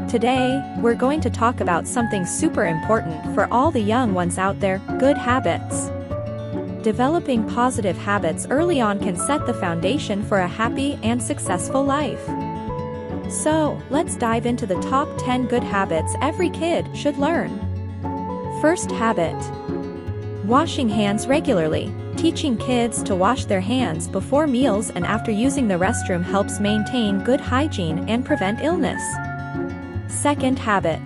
Today, we're going to talk about something super important for all the young ones out there: good habits. Developing positive habits early on can set the foundation for a happy and successful life. So, let's dive into the top 10 good habits every kid should learn. First habit: washing hands regularly. Teaching kids to wash their hands before meals and after using the restroom helps maintain good hygiene and prevent illness. Second habit: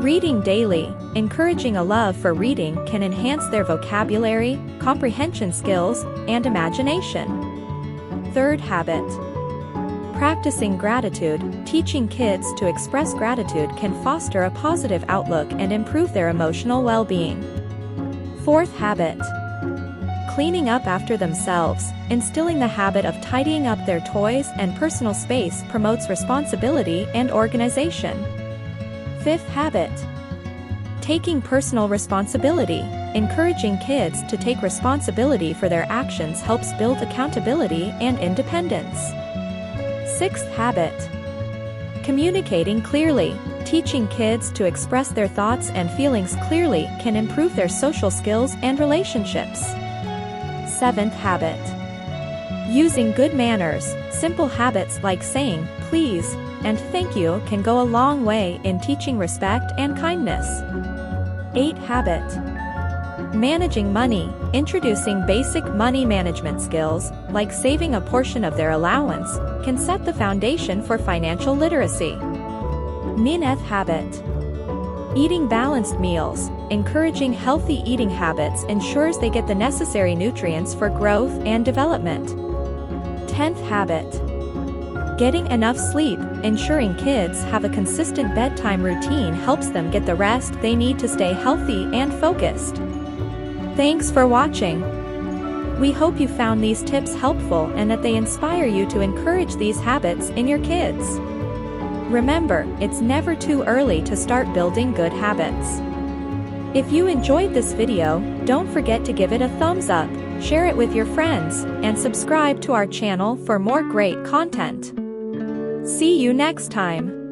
reading daily. Encouraging a love for reading can enhance their vocabulary, comprehension skills, and imagination. Third habit: practicing gratitude. Teaching kids to express gratitude can foster a positive outlook and improve their emotional well-being. Fourth habit: cleaning up after themselves. Instilling the habit of tidying up their toys and personal space promotes responsibility and organization. Fifth habit: taking personal responsibility. Encouraging kids to take responsibility for their actions helps build accountability and independence. Sixth habit: communicating clearly. Teaching kids to express their thoughts and feelings clearly can improve their social skills and relationships. Seventh habit: using good manners. Simple habits like saying please and thank you can go a long way in teaching respect and kindness. Eighth habit: managing money. Introducing basic money management skills, like saving a portion of their allowance, can set the foundation for financial literacy. Ninth habit: eating balanced meals. Encouraging healthy eating habits ensures they get the necessary nutrients for growth and development. 10th habit: getting enough sleep. Ensuring kids have a consistent bedtime routine helps them get the rest they need to stay healthy and focused. Thanks for watching. We hope you found these tips helpful and that they inspire you to encourage these habits in your kids. Remember, it's never too early to start building good habits. If you enjoyed this video, don't forget to give it a thumbs up, share it with your friends, and subscribe to our channel for more great content. See you next time.